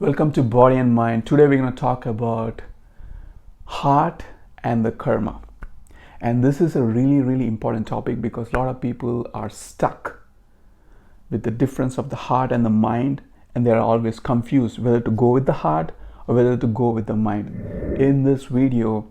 Welcome to Body and Mind. Today we're going to talk about heart and the karma. And this is a really important topic because a lot of people are stuck with the difference of the heart and the mind, and they're always confused whether to go with the heart or whether to go with the mind. In this video,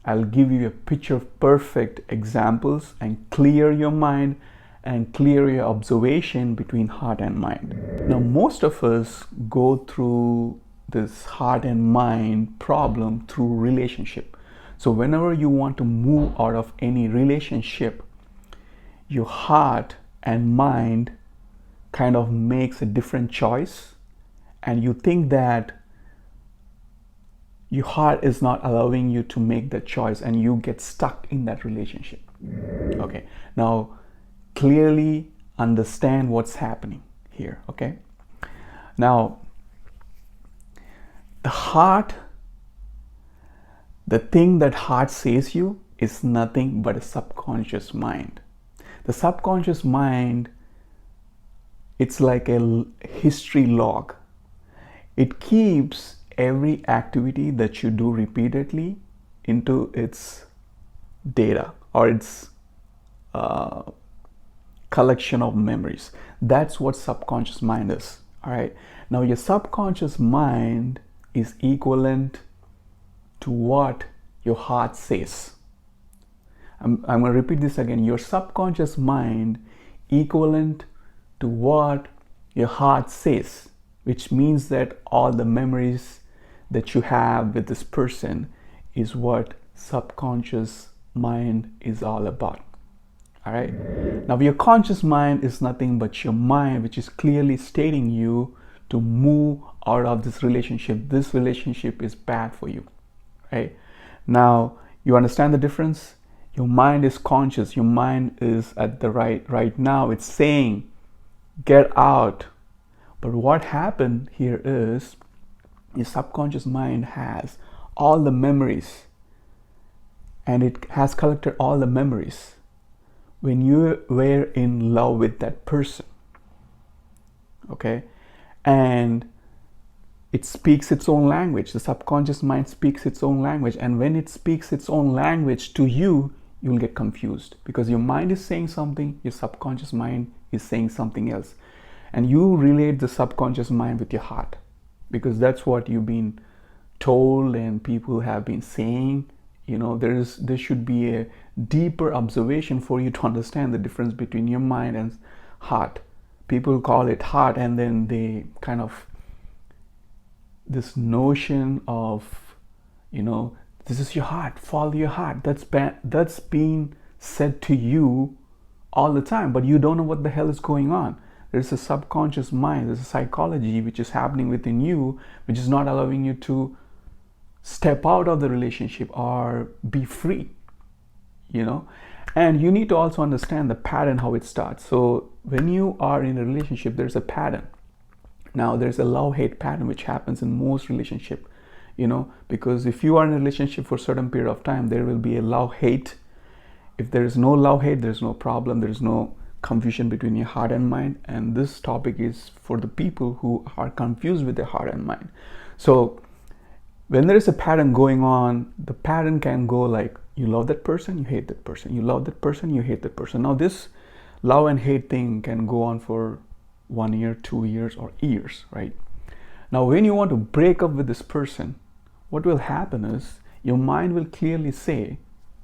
I'll give you a picture of perfect examples and clear your mind and clear your observation between heart and mind. Now, most of us go through this heart and mind problem through relationship. So whenever you want to move out of any relationship, your heart and mind kind of makes a different choice, and you think that your heart is not allowing you to make that choice and you get stuck in that relationship. Okay, now clearly understand what's happening here. Okay, now the heart, the thing that heart says you is nothing but a subconscious mind. The subconscious mind, it's like a history log. It keeps every activity that you do repeatedly into its data or its collection of memories. That's what subconscious mind is. All right. Now your subconscious mind is equivalent to what your heart says. I'm going to repeat this again. Your subconscious mind equivalent to what your heart says, which means that all the memories that you have with this person is what subconscious mind is all about. All right. Now your conscious mind is nothing but your mind, which is clearly stating you to move out of this relationship. This relationship is bad for you. Right. Now you understand the difference? Your mind is conscious. Your mind is at the right now. It's saying, get out. But what happened here is your subconscious mind has all the memories, and it has collected all the memories when you were in love with that person. Okay, and it speaks its own language. The subconscious mind speaks its own language, and when it speaks its own language to you, you'll get confused because your mind is saying something, your subconscious mind is saying something else, and you relate the subconscious mind with your heart because that's what you've been told and people have been saying. You know, there should be a deeper observation for you to understand the difference between your mind and heart. People call it heart, and then they kind of this notion of, you know, this is your heart, follow your heart. That's being said to you all the time, but you don't know what the hell is going on. There's a subconscious mind, there's a psychology which is happening within you, which is not allowing you to step out of the relationship or be free, you know. And you need to also understand the pattern, how it starts. So when you are in a relationship, there's a pattern. Now there's a love-hate pattern which happens in most relationship, you know, because if you are in a relationship for a certain period of time, there will be a love-hate. If there is no love-hate, there's no problem, there's no confusion between your heart and mind. And this topic is for the people who are confused with their heart and mind. So when there is a pattern going on, the pattern can go like, you love that person, you hate that person, you love that person, you hate that person. Now this love and hate thing can go on for 1 year, 2 years, or years, right? Now when you want to break up with this person, what will happen is your mind will clearly say,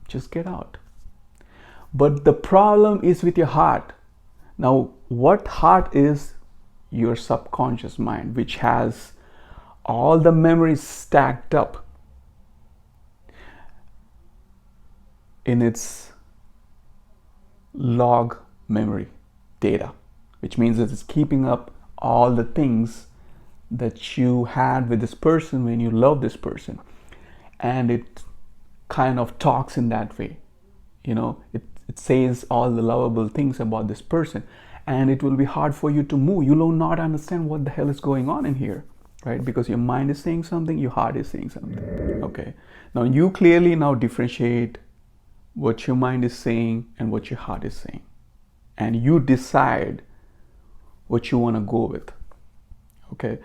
just get out. But the problem is with your heart. Now what heart is? Your subconscious mind, which has all the memories stacked up in its log memory data, which means that it's keeping up all the things that you had with this person when you love this person, and it kind of talks in that way. You know, it says all the lovable things about this person, and it will be hard for you to move. You will not understand what the hell is going on in here, right? Because your mind is saying something, your heart is saying something. Okay, now you clearly now differentiate what your mind is saying and what your heart is saying, and you decide what you want to go with. Okay,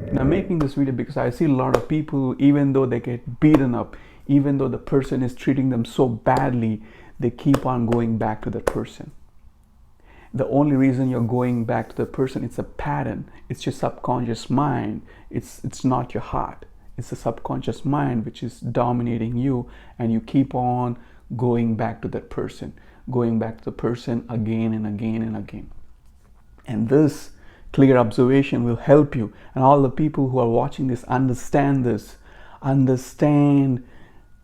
And I'm making this video because I see a lot of people, even though they get beaten up, even though the person is treating them so badly, they keep on going back to that person. The only reason you're going back to the person, it's a pattern. It's your subconscious mind. It's not your heart. It's the subconscious mind which is dominating you, and you keep on going back to that person, going back to the person again and again and again. And this clear observation will help you. And all the people who are watching this understand this. Understand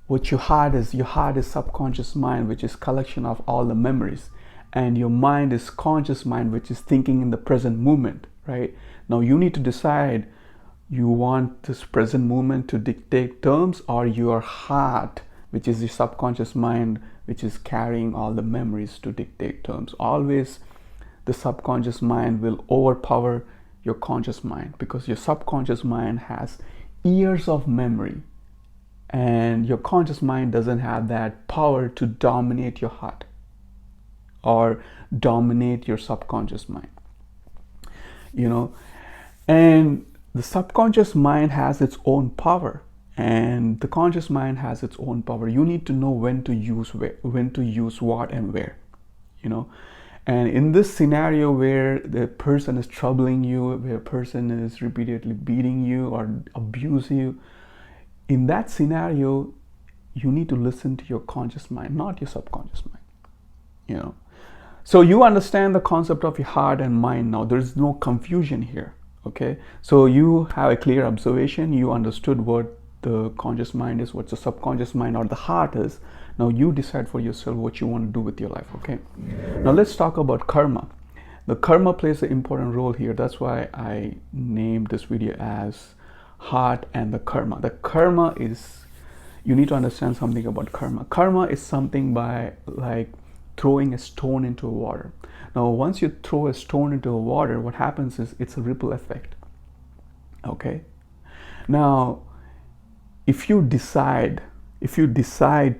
what your heart is. Your heart is subconscious mind, which is collection of all the memories. And your mind is conscious mind, which is thinking in the present moment, right? Now you need to decide, you want this present moment to dictate terms, or your heart, which is the subconscious mind, which is carrying all the memories, to dictate terms. Always the subconscious mind will overpower your conscious mind, because your subconscious mind has years of memory, and your conscious mind doesn't have that power to dominate your heart or dominate your subconscious mind, and the subconscious mind has its own power, and the conscious mind has its own power. You need to know when to use what and where, and in this scenario where the person is troubling you, where a person is repeatedly beating you or abuse you, in that scenario you need to listen to your conscious mind, not your subconscious mind. So you understand the concept of your heart and mind now. There's no confusion here. Okay, so you have a clear observation. You understood what the conscious mind is, what the subconscious mind or the heart is. Now you decide for yourself what you want to do with your life. Okay, now let's talk about karma. The karma plays an important role here. That's why I named this video as heart and the karma. The karma is, you need to understand something about karma. Karma is something by like throwing a stone into water. Now once you throw a stone into water, what happens is it's a ripple effect. Okay, now if you decide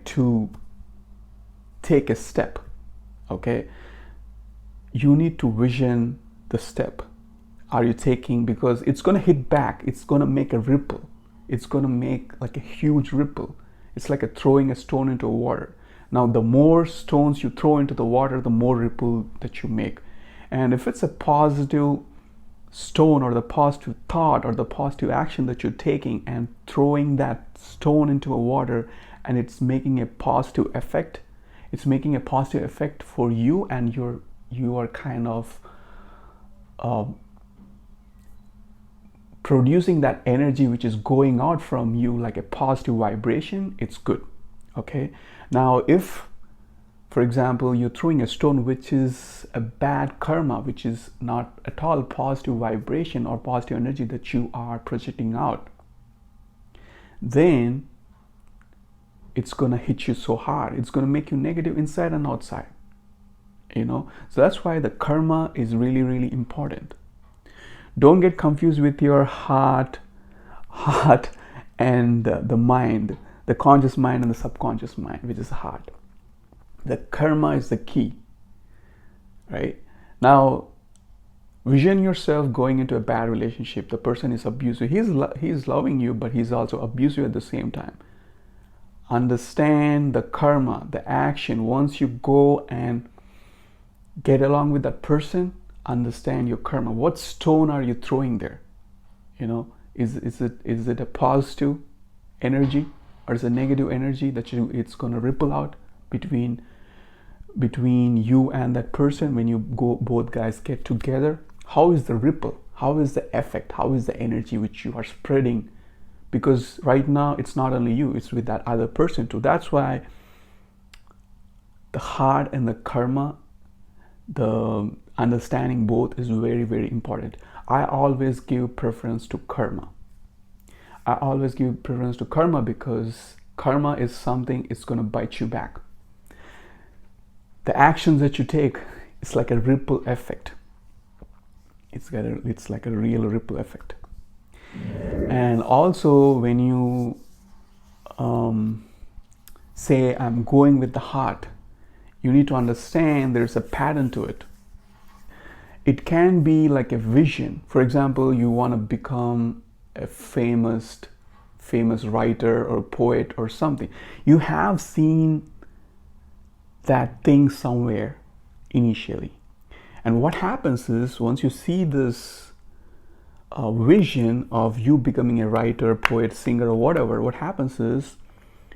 to take a step, okay, you need to vision the step. Are you taking, because it's going to hit back, it's going to make a ripple, it's going to make like a huge ripple. It's like throwing a stone into water. Now the more stones you throw into the water, the more ripple that you make. And if it's a positive stone, or the positive thought, or the positive action that you're taking and throwing that stone into a water, and it's making a positive effect, it's making a positive effect for you, and you are kind of producing that energy which is going out from you like a positive vibration. It's good. Okay, now if, for example, you're throwing a stone which is a bad karma, which is not at all positive vibration or positive energy that you are projecting out, then it's going to hit you so hard. It's going to make you negative inside and outside. So that's why the karma is really, really important. Don't get confused with your heart and the mind, the conscious mind and the subconscious mind, which is the heart. The karma is the key, right? Now, vision yourself going into a bad relationship. The person is abusive. He's loving you, but he's also abusive at the same time. Understand the karma, the action. Once you go and get along with that person, understand your karma. What stone are you throwing there? Is it a positive energy, or is it a negative energy that it's going to ripple out between you and that person when you both guys get together? How is the ripple? How is the effect? How is the energy which you are spreading? Because right now it's not only you, it's with that other person too. That's why the heart and the karma, the understanding both, is very, very important. I always give preference to karma. Because karma is something, it's going to bite you back. The actions that you take, it's like a ripple effect. It's like a real ripple effect. And also when you say I'm going with the heart, you need to understand there's a pattern to it. It can be like a vision. For example, you want to become a famous writer or poet or something. You have seen that thing somewhere initially. And what happens is, once you see this vision of you becoming a writer, poet, singer, or whatever, what happens is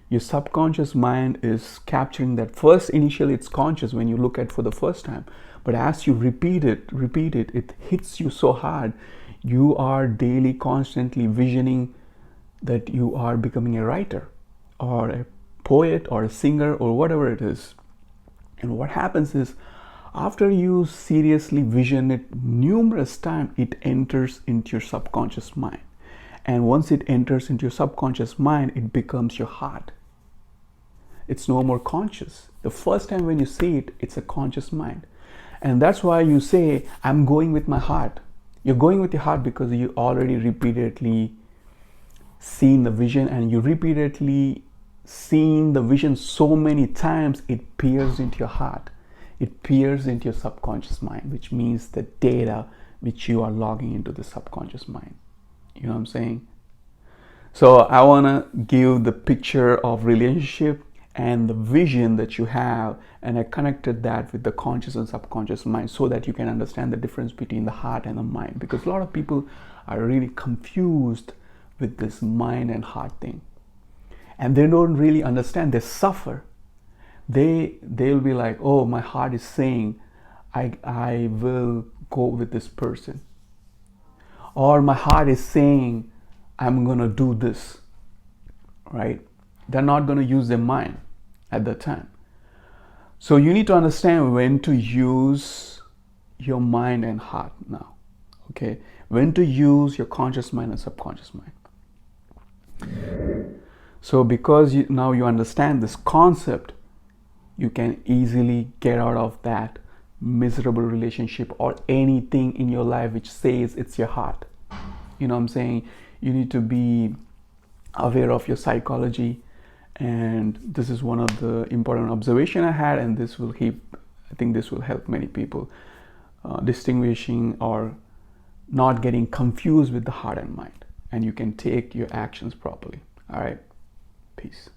your subconscious mind is capturing that. First, initially it's conscious when you look at it for the first time, but as you repeat it, it hits you so hard. You are daily constantly visioning that you are becoming a writer or a poet or a singer or whatever it is. And what happens is, after you seriously vision it numerous times, it enters into your subconscious mind. And once it enters into your subconscious mind, it becomes your heart. It's no more conscious. The first time when you see it, it's a conscious mind. And that's why you say, I'm going with my heart. You're going with your heart because you already repeatedly seen the vision, and you repeatedly seen the vision so many times, it peers into your heart. It peers into your subconscious mind, which means the data which you are logging into the subconscious mind. You know what I'm saying? So I want to give the picture of relationship and the vision that you have, and I connected that with the conscious and subconscious mind so that you can understand the difference between the heart and the mind, because a lot of people are really confused with this mind and heart thing, and they don't really understand. They suffer. They'll be like, oh, my heart is saying I will go with this person, or my heart is saying I'm gonna do this, right? They're not gonna use their mind at that time. So you need to understand when to use your mind and heart now, okay? When to use your conscious mind and subconscious mind. So because now you understand this concept, you can easily get out of that miserable relationship or anything in your life which says it's your heart. You know what I'm saying? You need to be aware of your psychology, and this is one of the important observation I had, and this will I think this will help many people distinguishing or not getting confused with the heart and mind, and you can take your actions properly. All right, peace.